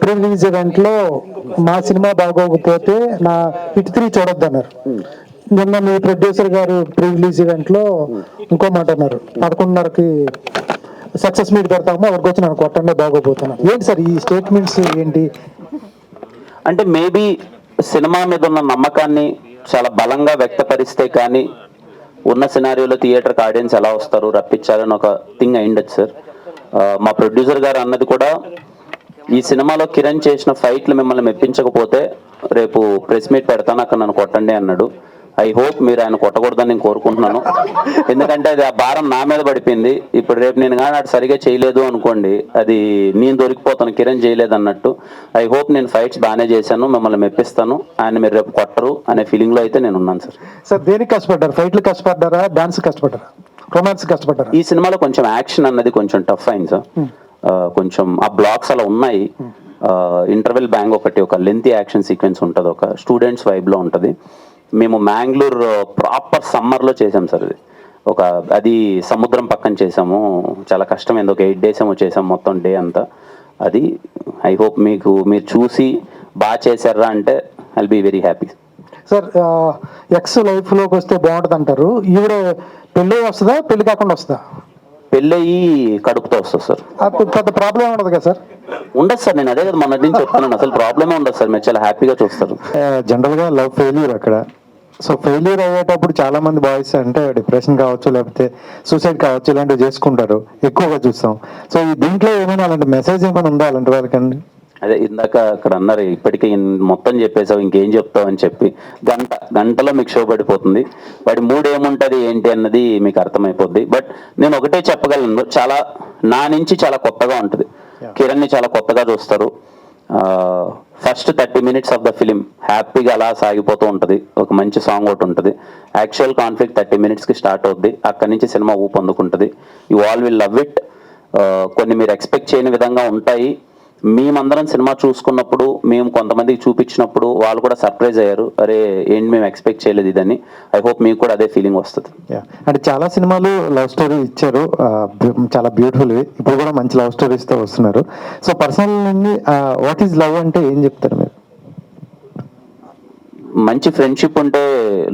Pre release ఈవెంట్లో మా cinema బాగోకపోతే నా హిట్ 3 చూడొద్దన్నారు. నిన్న మీ ప్రొడ్యూసర్ గారు ప్రీ రిలీజ్ ఈవెంట్లో ఇంకో మాట అన్నారు, 11:30కి సక్సెస్ మీట్ పెడతాము, ఎవరికి వచ్చి నన్ను కొట్టండి బాగోపోతున్నాను. ఏంటి సార్ ఈ స్టేట్మెంట్స్ ఏంటి? అంటే మేబీ సినిమా మీద ఉన్న నమ్మకాన్ని చాలా బలంగా వ్యక్తపరిస్తే కానీ ఉన్న సినారియోలో థియేటర్కి ఆడియన్స్ ఎలా వస్తారు రప్పించాలని ఒక థింగ్ అయిండొచ్చు సార్. మా ప్రొడ్యూసర్ గారు అన్నది కూడా, ఈ సినిమాలో కిరణ్ చేసిన ఫైట్లు మిమ్మల్ని మెప్పించకపోతే రేపు ప్రెస్ మీట్ పెడతాను, అక్కడ నన్ను కొట్టండి అన్నాడు. ఐ హోప్ మీరు ఆయన కొట్టకూడదని నేను కోరుకుంటున్నాను. ఎందుకంటే అది ఆ భారం నా మీద పడిపోయింది. ఇప్పుడు రేపు నేను కానీ అటు సరిగా చేయలేదు అనుకోండి, అది నేను దొరికిపోతాను, కిరణ్ చేయలేదు అన్నట్టు. ఐ హోప్ నేను ఫైట్స్ బాగానే చేశాను, మిమ్మల్ని మెప్పిస్తాను, ఆయన మీరు రేపు కొట్టరు అనే ఫీలింగ్లో అయితే నేను ఉన్నాను సార్. సార్ దేనికి కష్టపడ్డారు? ఫైట్లు కష్టపడ్డారా, డాన్స్ కష్టపడ్డారా, రొమాన్స్ కష్టపడ్డారా? ఈ సినిమాలో కొంచెం యాక్షన్ అన్నది కొంచెం టఫ్ అయింది సార్. కొంచెం ఆ బ్లాక్స్ అలా ఉన్నాయి. ఇంటర్వెల్ బ్యాంగ్ ఒకటి, ఒక లెంతీ యాక్షన్ సీక్వెన్స్ ఉంటుంది, ఒక స్టూడెంట్స్ వైబ్లో ఉంటుంది. మేము మ్యాంగ్లూర్ ప్రాపర్ సమ్మర్లో చేసాం సార్. అది సముద్రం పక్కన చేసాము, చాలా కష్టమైంది. ఒక 8 days ఏమో చేసాం మొత్తం డే అంతా. అది ఐ హోప్ మీరు చూసి బాగా చేశారా అంటే I'll be very happy. Sir ex లైఫ్లోకి వస్తే బాగుంటుంది అంటారు. ఈవిడ పెళ్ళి వస్తుందా, పెళ్లి కాకుండా వస్తుందా? పెళ్ళయి కడుపుతో వస్తుంది సార్. పెద్ద ప్రాబ్లం ఉండదు కదా సార్? ఉండదు సార్, నేను అదే కదా మొన్నటి నుంచి చెప్తాను, అసలు ప్రాబ్లమే ఉండదు సార్. మీరు చాలా హ్యాపీగా చూస్తారు. జనరల్గా లవ్ ఫెయిల్యూర్ అక్కడ. సో ఫెయిల్యూర్ అయ్యేటప్పుడు చాలా మంది బాయ్స్ అంటే డిప్రెషన్ కావచ్చు, లేకపోతే సూసైడ్ కావచ్చు, ఇలాంటివి చేసుకుంటారు, ఎక్కువగా చూస్తాం. సో దీంట్లో ఏమైనా అలాంటి మెసేజ్ ఏమైనా ఉందా అలాంటి వాళ్ళకండి? అదే ఇందాక అక్కడ అన్నారు, ఇప్పటికీ మొత్తం చెప్పేసావు ఇంకేం చెప్తావు అని చెప్పి. గంటలో మీకు షో పడిపోతుంది. వాడి మూడు ఏముంటుంది ఏంటి అన్నది మీకు అర్థమైపోద్ది. బట్ నేను ఒకటే చెప్పగలను, చాలా నా నుంచి చాలా కొత్తగా ఉంటుంది. కిరణ్ని చాలా కొత్తగా చూస్తారు. First 30 minutes of the film హ్యాపీగా అలా సాగిపోతూ ఉంటుంది. ఒక మంచి సాంగ్ ఒకటి ఉంటుంది. యాక్చువల్ కాన్ఫ్లిక్ట్ 30 minutesకి స్టార్ట్ అవుద్ది. అక్కడి నుంచి సినిమా ఊపందుకుంటుంది. You all will love it. కొన్ని మీరు ఎక్స్పెక్ట్ చేయని విధంగా ఉంటాయి. మేమందరం సినిమా చూసుకున్నప్పుడు, మేము కొంతమందికి చూపించినప్పుడు వాళ్ళు కూడా సర్ప్రైజ్ అయ్యారు, అరే ఏంటి మేము ఎక్స్పెక్ట్ చేయలేదు ఇదని. ఐ హోప్ మీకు కూడా అదే ఫీలింగ్ వస్తుంది. అంటే చాలా సినిమాలు లవ్ స్టోరీ ఇచ్చారు, చాలా బ్యూటిఫుల్. ఇప్పుడు కూడా మంచి లవ్ స్టోరీస్తో వస్తున్నారు. So personal what is love అంటే ఏం చెప్తారు మీరు? మంచి ఫ్రెండ్షిప్ ఉంటే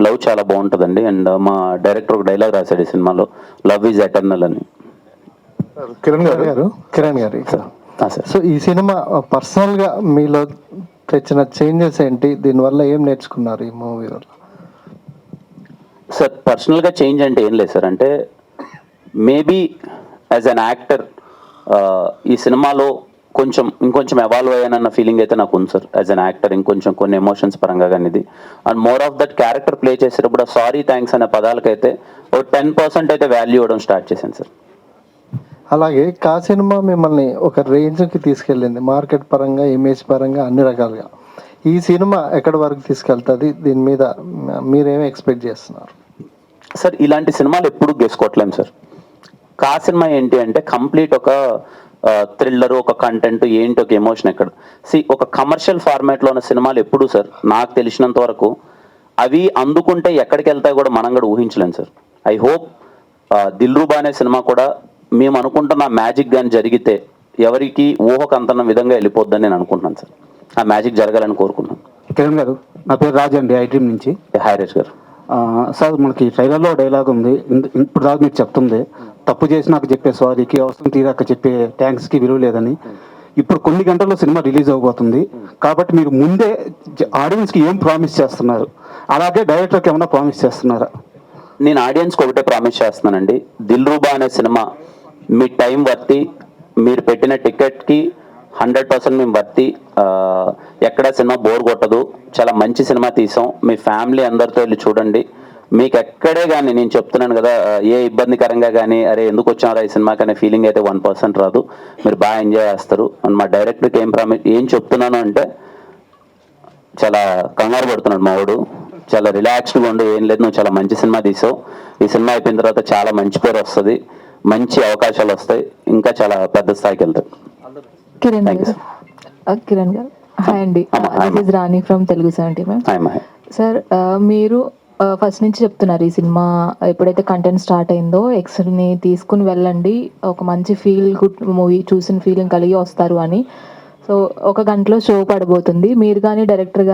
లవ్ చాలా బాగుంటుందండి. అండ్ మా డైరెక్టర్ ఒక డైలాగ్ రాశాడు ఈ సినిమాలో, లవ్ ఈజ్ ఎటర్నల్ అని. కిరణ్ గారు సో ఈ సినిమా పర్సనల్గా మీలో తెచ్చిన చేంజెస్ ఏంటి? దీనివల్ల ఏం నేర్చుకున్నారు ఈ మూవీ వల్ల? సార్ పర్సనల్గా చేంజ్ అంటే ఏం లేదు సార్. అంటే మేబీ యాజ్ అన్ యాక్టర్ ఈ సినిమాలో ఇంకొంచెం ఎవాల్వ్ అయ్యానన్న ఫీలింగ్ అయితే నాకు ఉంది సార్. యాజ్ అన్ యాక్టర్ ఇంకొంచెం కొన్ని ఎమోషన్స్ పరంగా కానీ ఇది. And more of that character play చేసేటప్పుడు సారీ థ్యాంక్స్ అనే పదాలకైతే ఒక 10% అయితే వాల్యూ ఇవ్వడం స్టార్ట్ చేశాను సార్. అలాగే కా సినిమా మిమ్మల్ని ఒక రేంజ్కి తీసుకెళ్ళింది, మార్కెట్ పరంగా, ఇమేజ్ పరంగా, అన్ని రకాలుగా. ఈ సినిమా ఎక్కడి వరకు తీసుకెళ్తుంది? దీని మీద మీరేమీ ఎక్స్పెక్ట్ చేస్తున్నారు? సార్ ఇలాంటి సినిమాలు ఎప్పుడు గెసుకోవట్లేము సార్. కా సినిమా ఏంటి అంటే కంప్లీట్ ఒక థ్రిల్లర్, ఒక కంటెంట్ ఏంటి, ఒక ఎమోషన్ ఎక్కడ. ఒక కమర్షియల్ ఫార్మాట్లో ఉన్న సినిమాలు ఎప్పుడు సార్ నాకు తెలిసినంత వరకు అవి అందుకుంటే ఎక్కడికి వెళ్తాయి కూడా మనం కూడా ఊహించలేము సార్. ఐ హోప్ దిల్రూబా అనే సినిమా కూడా మేము అనుకుంటున్న మ్యాజిక్ కానీ జరిగితే ఎవరికి ఊహకు అంతన్న విధంగా వెళ్ళిపోద్దని నేను అనుకుంటున్నాను సార్. ఆ మ్యాజిక్ జరగాలని కోరుకుంటున్నాను. కిరణ్ గారు, నా పేరు రాజు అండి, ఐడ్రీమ్ నుంచి. హాయ్ రాజ్ గారు. సార్ మనకి ట్రైలర్లో డైలాగ్ ఉంది, ఇప్పుడు దాకా మీకు చెప్తుంది, తప్పు చేసి నాకు చెప్పే సారీకి, అవసరం తీరాక చెప్పే థ్యాంక్స్కి విలువ లేదని. ఇప్పుడు కొన్ని గంటల్లో సినిమా రిలీజ్ అవబోతుంది కాబట్టి మీరు ముందే ఆడియన్స్కి ఏం ప్రామిస్ చేస్తున్నారు? అలాగే డైరెక్టర్కి ఏమైనా ప్రామిస్ చేస్తున్నారా? నేను ఆడియన్స్కి ఒకటే ప్రామిస్ చేస్తున్నానండి, దిల్రూబా అనే సినిమా మీ టైం వర్తి, మీరు పెట్టిన టికెట్కి 100% మేము వర్తి. ఎక్కడ సినిమా బోర్ కొట్టదు, చాలా మంచి సినిమా తీసాం. మీ ఫ్యామిలీ అందరితో వెళ్ళి చూడండి. మీకు ఎక్కడే కానీ నేను చెప్తున్నాను కదా, ఏ ఇబ్బందికరంగా కానీ అరే ఎందుకు వచ్చారా ఈ సినిమాకి అనే ఫీలింగ్ అయితే 1% రాదు. మీరు బాగా ఎంజాయ్ చేస్తారు. అండ్ మా డైరెక్టర్కి ఏం చెప్తున్నాను అంటే, చాలా కంగారు పడుతున్నాడు మా వాడు, చాలా రిలాక్స్డ్గా ఉండు, ఏం లేదు నువ్వు చాలా మంచి సినిమా తీసావు, ఈ సినిమా అయిపోయిన తర్వాత చాలా మంచి పేరు వస్తుంది, మంచి అవకాశాలు వస్తాయి, ఇంకా చాలా పెద్ద స్థాయికి వెళ్తాయి. కిరణ్ గారు హాయ్ అండి, this is Rani from Telugu 70 ma'am. Sir మీరు ఫస్ట్ నుంచి చెప్తున్నారు ఈ సినిమా ఎప్పుడైతే కంటెంట్ స్టార్ట్ అయిందో ఎక్స్ని తీసుకుని వెళ్ళండి, ఒక మంచి ఫీల్ గుడ్ మూవీ చూసిన ఫీలింగ్ కలిగి వస్తారు అని. సో సో 1 గంటలో షో పడబోతుంది. మీరు కానీ డైరెక్టర్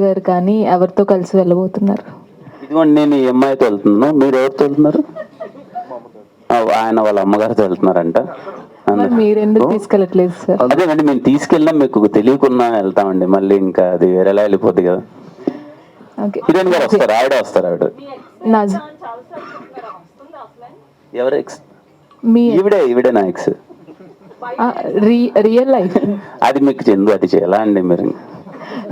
గారు కానీ ఎవరితో కలిసి వెళ్ళబోతున్నారు? ఇదిగోండి, నేను ఈ అమ్మాయితో వెళ్తున్నాను. మీరు ఎవరితో వెళ్తున్నారు? ఆయన వాళ్ళ అమ్మగారితో వెళ్తున్నారంట. మరి మీరు ఎందుకు తీసుకెళ్ళట్లేదు సార్? అదేనండి, మేము తీసుకెళ్ళినా మీకు తెలియకుండా వెళ్తామండి. మళ్ళీ ఇంకా అది వేరేలా వెళ్ళిపోద్ది కదా. ఓకే. హీరోయిన్ గారు వస్తారు, ఆవిడ నాజ్ ఎవరు ఎక్స్? మీ ఈవిడే నా ఎక్స్. రియల్ లైఫ్ అది మీకు చెందు, అది చేయాలా అండి మీరు?